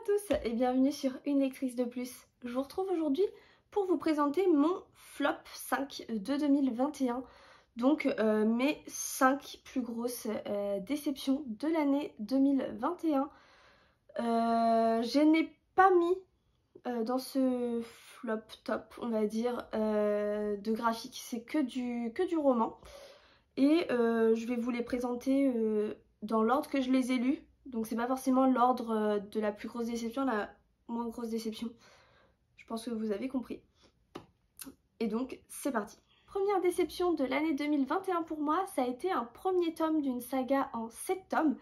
tous et bienvenue sur Une lectrice de plus. Je vous retrouve aujourd'hui pour vous présenter mon flop 5 de 2021. Donc mes 5 plus grosses déceptions de l'année 2021. Je n'ai pas mis dans ce flop top, on va dire, de graphique. C'est que du roman. Et je vais vous les présenter dans l'ordre que je les ai lus. Donc c'est pas forcément l'ordre de la plus grosse déception, la moins grosse déception. Je pense que vous avez compris. Et donc c'est parti. Première déception de l'année 2021 pour moi, ça a été un premier tome d'une saga en 7 tomes.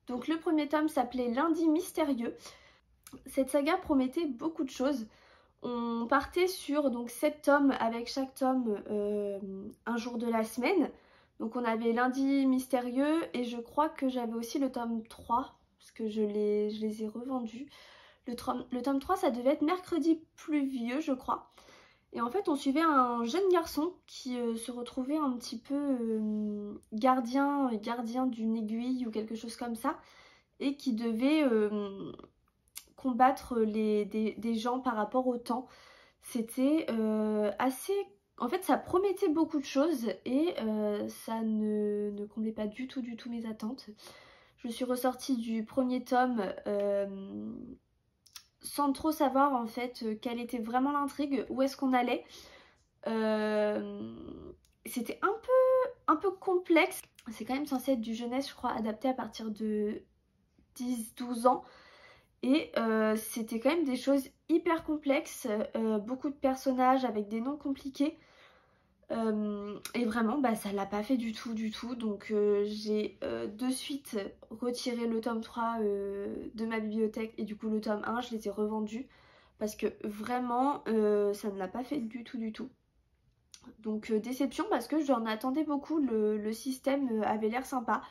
Donc le premier tome s'appelait Lundi mystérieux. Cette saga promettait beaucoup de choses. On partait sur donc 7 tomes avec chaque tome un jour de la semaine. Donc on avait Lundi mystérieux et je crois que j'avais aussi le tome 3 parce que je les ai revendus. Le tome 3 ça devait être Mercredi pluvieux je crois. Et en fait on suivait un jeune garçon qui se retrouvait un petit peu gardien d'une aiguille ou quelque chose comme ça. Et qui devait combattre des gens par rapport au temps. C'était assez... En fait, ça promettait beaucoup de choses et ça ne comblait pas du tout mes attentes. Je suis ressortie du premier tome sans trop savoir en fait quelle était vraiment l'intrigue, où est-ce qu'on allait. C'était un peu complexe. C'est quand même censé être du jeunesse, je crois, adapté à partir de 10-12 ans. Et c'était quand même des choses hyper complexes, beaucoup de personnages avec des noms compliqués. Et vraiment, bah, ça l'a pas fait du tout. Donc j'ai de suite retiré le tome 3 de ma bibliothèque. Et du coup le tome 1, je les ai revendus. Parce que vraiment, ça ne l'a pas fait du tout. Donc déception parce que j'en attendais beaucoup, le système avait l'air sympa.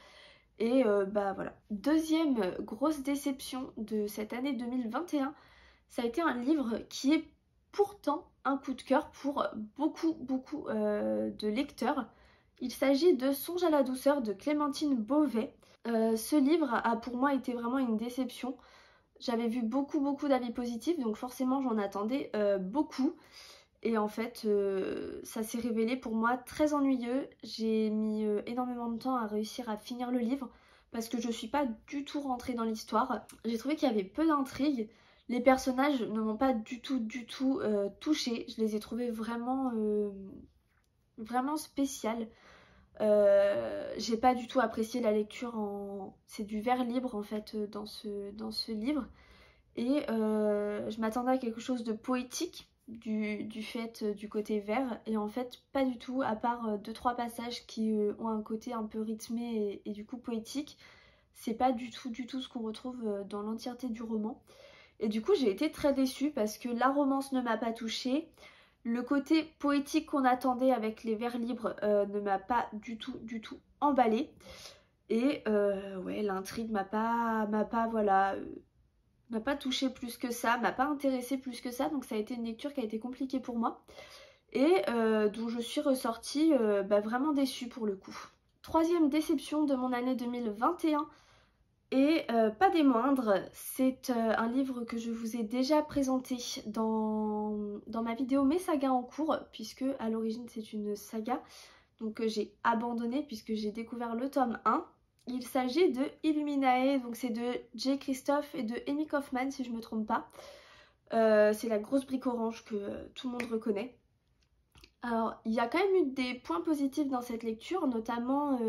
Et bah voilà. Deuxième grosse déception de cette année 2021, ça a été un livre qui est pourtant un coup de cœur pour beaucoup de lecteurs. Il s'agit de Songe à la douceur de Clémentine Beauvais. Ce livre a pour moi été vraiment une déception. J'avais vu beaucoup d'avis positifs, donc forcément j'en attendais beaucoup. Et en fait, ça s'est révélé pour moi très ennuyeux. J'ai mis énormément de temps à réussir à finir le livre parce que je suis pas du tout rentrée dans l'histoire. J'ai trouvé qu'il y avait peu d'intrigue. Les personnages ne m'ont pas du tout touchée. Je les ai trouvés vraiment spéciales. J'ai pas du tout apprécié la lecture en... C'est du vers libre en fait dans ce livre. Et je m'attendais à quelque chose de poétique du fait du côté vert, et en fait pas du tout, à part 2-3 passages qui ont un côté un peu rythmé et du coup poétique. C'est pas du tout ce qu'on retrouve dans l'entièreté du roman. Et du coup j'ai été très déçue parce que la romance ne m'a pas touchée. Le côté poétique qu'on attendait avec les vers libres ne m'a pas du tout emballée. Et ouais, l'intrigue m'a pas voilà... m'a pas touché plus que ça, m'a pas intéressé plus que ça, donc ça a été une lecture qui a été compliquée pour moi et dont je suis ressortie vraiment déçue pour le coup. Troisième déception de mon année 2021 et pas des moindres, c'est un livre que je vous ai déjà présenté dans ma vidéo Mes sagas en cours, puisque à l'origine c'est une saga donc j'ai abandonné puisque j'ai découvert le tome 1. Il s'agit de Illuminae, donc c'est de Jay Christophe et de Amy Kaufman si je me trompe pas. C'est la grosse brique orange que tout le monde reconnaît. Alors il y a quand même eu des points positifs dans cette lecture, notamment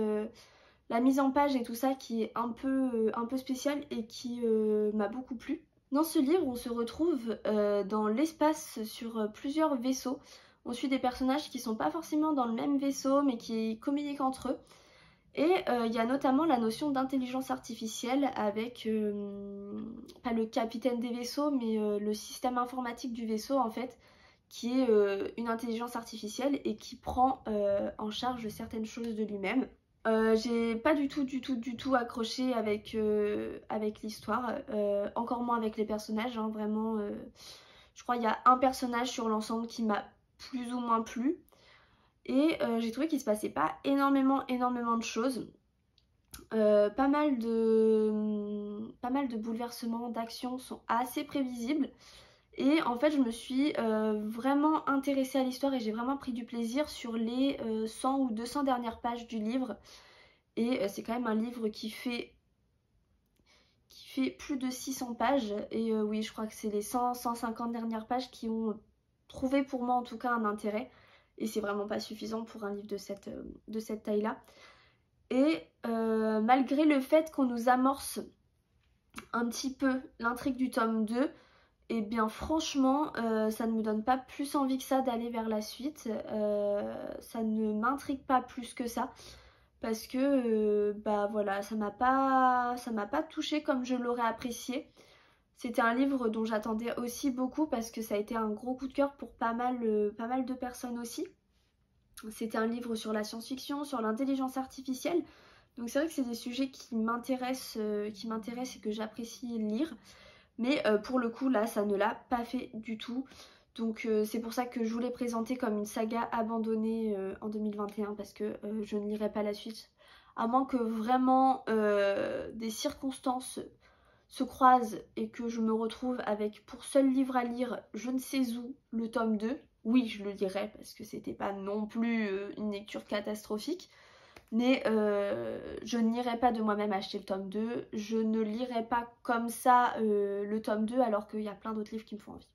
la mise en page et tout ça qui est un peu spécial et qui m'a beaucoup plu. Dans ce livre on se retrouve dans l'espace sur plusieurs vaisseaux. On suit des personnages qui sont pas forcément dans le même vaisseau mais qui communiquent entre eux. Et il y a notamment la notion d'intelligence artificielle avec, pas le capitaine des vaisseaux, mais le système informatique du vaisseau en fait, qui est une intelligence artificielle et qui prend en charge certaines choses de lui-même. J'ai pas du tout accroché avec l'histoire, encore moins avec les personnages, hein, vraiment. Je crois qu'il y a un personnage sur l'ensemble qui m'a plus ou moins plu. Et j'ai trouvé qu'il se passait pas énormément de choses. Pas mal de bouleversements, d'actions sont assez prévisibles. Et en fait je me suis vraiment intéressée à l'histoire et j'ai vraiment pris du plaisir sur les 100 ou 200 dernières pages du livre. Et c'est quand même un livre qui fait plus de 600 pages. Et oui, je crois que c'est les 100-150 dernières pages qui ont trouvé pour moi en tout cas un intérêt. Et c'est vraiment pas suffisant pour un livre de cette taille-là. Et malgré le fait qu'on nous amorce un petit peu l'intrigue du tome 2, et bien franchement ça ne me donne pas plus envie que ça d'aller vers la suite. Ça ne m'intrigue pas plus que ça parce que bah voilà, ça m'a pas touchée comme je l'aurais apprécié. C'était un livre dont j'attendais aussi beaucoup parce que ça a été un gros coup de cœur pour pas mal de personnes aussi. C'était un livre sur la science-fiction, sur l'intelligence artificielle. Donc c'est vrai que c'est des sujets qui m'intéressent et que j'apprécie lire. Mais pour le coup là ça ne l'a pas fait du tout. Donc c'est pour ça que je voulais présenter comme une saga abandonnée en 2021 parce que je ne lirai pas la suite. À moins que vraiment des circonstances se croisent et que je me retrouve avec pour seul livre à lire je ne sais où le tome 2. Oui, je le lirai parce que c'était pas non plus une lecture catastrophique. Mais je n'irai pas de moi-même acheter le tome 2. Je ne lirai pas comme ça le tome 2 alors qu'il y a plein d'autres livres qui me font envie.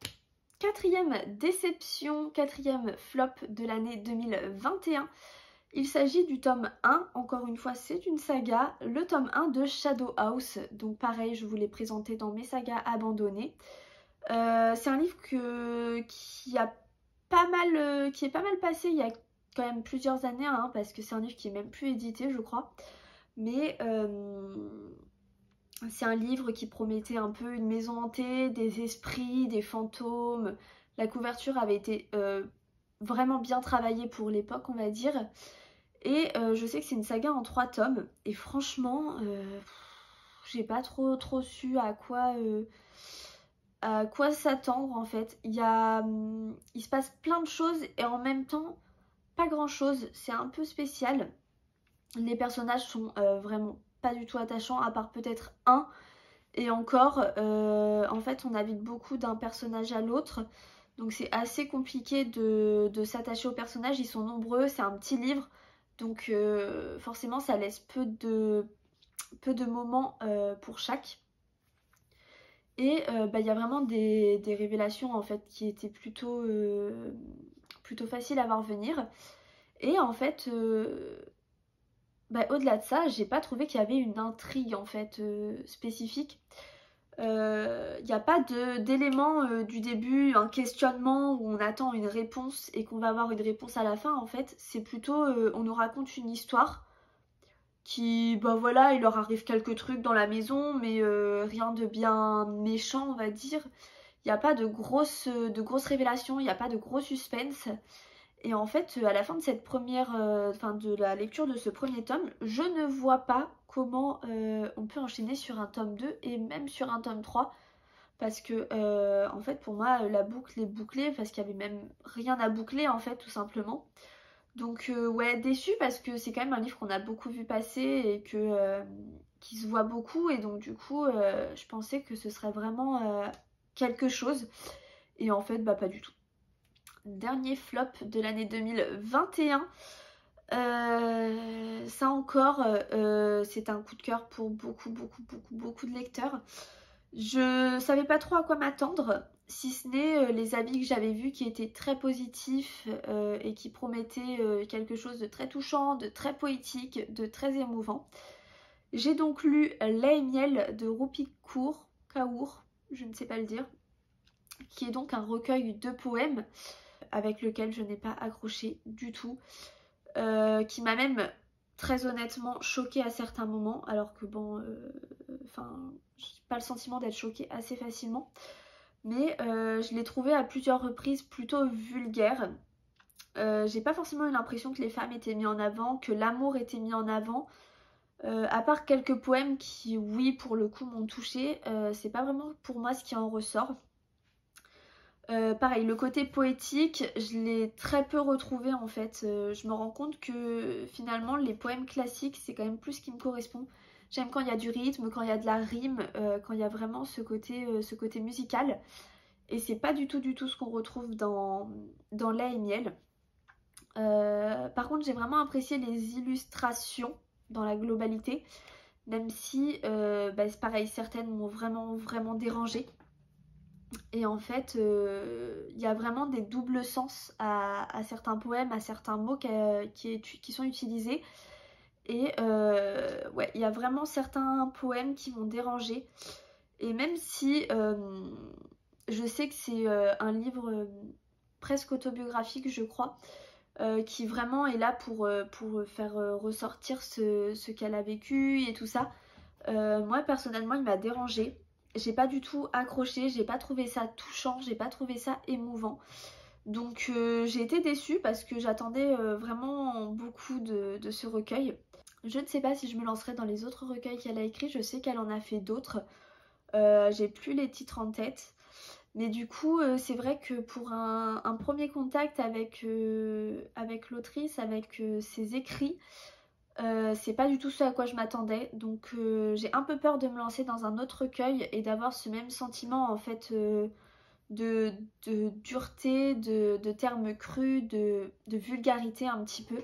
Quatrième déception, quatrième flop de l'année 2021. Il s'agit du tome 1, encore une fois c'est une saga, le tome 1 de Shadow House. Donc pareil, je vous l'ai présenté dans mes sagas abandonnées. C'est un livre qui est pas mal passé il y a quand même plusieurs années, hein, parce que c'est un livre qui est même plus édité je crois. Mais c'est un livre qui promettait un peu une maison hantée, des esprits, des fantômes. La couverture avait été vraiment bien travaillée pour l'époque on va dire. Et je sais que c'est une saga en 3 tomes. Et franchement, j'ai pas trop su à quoi s'attendre en fait. Il se passe plein de choses et en même temps pas grand chose. C'est un peu spécial. Les personnages sont vraiment pas du tout attachants à part peut-être un. Et encore, en fait on navigue beaucoup d'un personnage à l'autre. Donc c'est assez compliqué de s'attacher aux personnages. Ils sont nombreux, c'est un petit livre. Donc forcément ça laisse peu de moments pour chaque. Et bah, y a vraiment des révélations en fait qui étaient plutôt faciles à voir venir. Et en fait, bah, au-delà de ça, j'ai pas trouvé qu'il y avait une intrigue en fait spécifique. Il n'y a pas d'élément du début, un questionnement où on attend une réponse et qu'on va avoir une réponse à la fin en fait. C'est plutôt, on nous raconte une histoire qui, bah voilà, il leur arrive quelques trucs dans la maison, mais rien de bien méchant on va dire. Il n'y a pas de grosses révélations, il n'y a pas de gros suspense. Et en fait, à la fin de cette première, de la lecture de ce premier tome, je ne vois pas comment on peut enchaîner sur un tome 2 et même sur un tome 3. Parce que, en fait, pour moi, la boucle est bouclée parce qu'il n'y avait même rien à boucler, en fait, tout simplement. Donc, ouais, déçue parce que c'est quand même un livre qu'on a beaucoup vu passer et qui se voit beaucoup. Et donc, du coup, je pensais que ce serait vraiment quelque chose. Et en fait, bah, pas du tout. Dernier flop de l'année 2021. Ça encore, c'est un coup de cœur pour beaucoup de lecteurs. Je savais pas trop à quoi m'attendre, si ce n'est les avis que j'avais vus qui étaient très positifs et qui promettaient quelque chose de très touchant, de très poétique, de très émouvant. J'ai donc lu Lait et miel de Rupi Kaur, je ne sais pas le dire, qui est donc un recueil de poèmes avec lequel je n'ai pas accroché du tout, qui m'a même très honnêtement choquée à certains moments, alors que bon, j'ai pas le sentiment d'être choquée assez facilement, mais je l'ai trouvé à plusieurs reprises plutôt vulgaire. J'ai pas forcément eu l'impression que les femmes étaient mises en avant, que l'amour était mis en avant, à part quelques poèmes qui, oui, pour le coup m'ont touchée, c'est pas vraiment pour moi ce qui en ressort. Pareil, le côté poétique, je l'ai très peu retrouvé en fait. Je me rends compte que finalement les poèmes classiques c'est quand même plus ce qui me correspond. J'aime quand il y a du rythme, quand il y a de la rime, quand il y a vraiment ce côté musical. Et c'est pas du tout ce qu'on retrouve dans Lait et Miel. Par contre, j'ai vraiment apprécié les illustrations dans la globalité, même si c'est pareil, certaines m'ont vraiment dérangée. Et en fait, il y a vraiment des doubles sens à certains poèmes, à certains mots qui sont utilisés. Et ouais, il y a vraiment certains poèmes qui m'ont dérangée. Et même si je sais que c'est un livre presque autobiographique, je crois, qui vraiment est là pour faire ressortir ce qu'elle a vécu et tout ça. Moi personnellement il m'a dérangée, j'ai pas du tout accroché, j'ai pas trouvé ça touchant, j'ai pas trouvé ça émouvant. Donc j'ai été déçue parce que j'attendais vraiment beaucoup de ce recueil. Je ne sais pas si je me lancerai dans les autres recueils qu'elle a écrits, je sais qu'elle en a fait d'autres. J'ai plus les titres en tête. Mais du coup, c'est vrai que pour un premier contact avec l'autrice, avec ses écrits, c'est pas du tout ce à quoi je m'attendais. Donc j'ai un peu peur de me lancer dans un autre recueil et d'avoir ce même sentiment en fait de dureté, de termes crus, de vulgarité un petit peu.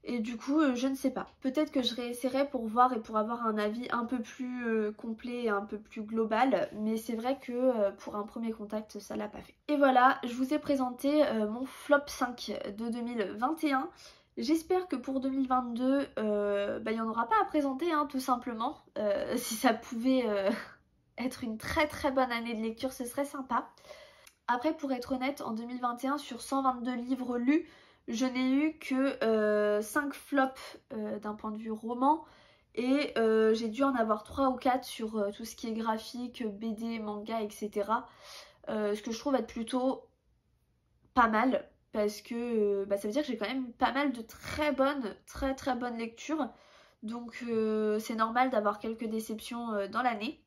Et du coup, je ne sais pas. Peut-être que je réessayerai pour voir et pour avoir un avis un peu plus complet et un peu plus global. Mais c'est vrai que pour un premier contact, ça l'a pas fait. Et voilà, je vous ai présenté mon flop 5 de 2021. J'espère que pour 2022, il n'y en aura pas à présenter, hein, tout simplement. Si ça pouvait être une très bonne année de lecture, ce serait sympa. Après, pour être honnête, en 2021, sur 122 livres lus, je n'ai eu que 5 flops d'un point de vue roman. Et j'ai dû en avoir 3 ou 4 sur tout ce qui est graphique, BD, manga, etc. Ce que je trouve être plutôt pas mal. Parce que ça veut dire que j'ai quand même pas mal de très bonnes lectures. Donc c'est normal d'avoir quelques déceptions dans l'année.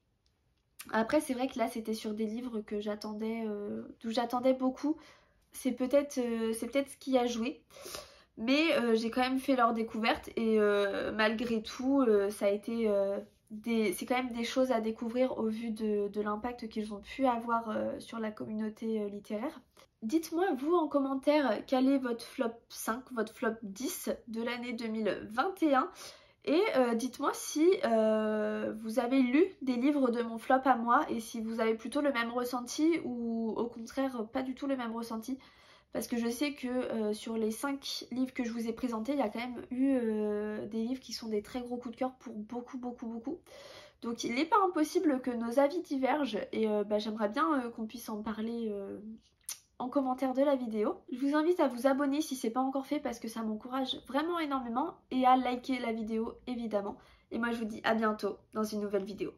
Après c'est vrai que là c'était sur des livres que j'attendais, d'où j'attendais beaucoup. C'est peut-être ce qui a joué. Mais j'ai quand même fait leur découverte et malgré tout ça a été c'est quand même des choses à découvrir au vu de l'impact qu'ils ont pu avoir sur la communauté littéraire. Dites-moi vous en commentaire quel est votre flop 5, votre flop 10 de l'année 2021. Et dites-moi si vous avez lu des livres de mon flop à moi et si vous avez plutôt le même ressenti ou au contraire pas du tout le même ressenti. Parce que je sais que sur les 5 livres que je vous ai présentés, il y a quand même eu des livres qui sont des très gros coups de cœur pour beaucoup. Donc il n'est pas impossible que nos avis divergent et j'aimerais bien qu'on puisse en parler en commentaire de la vidéo. Je vous invite à vous abonner si ce n'est pas encore fait parce que ça m'encourage vraiment énormément et à liker la vidéo évidemment. Et moi je vous dis à bientôt dans une nouvelle vidéo.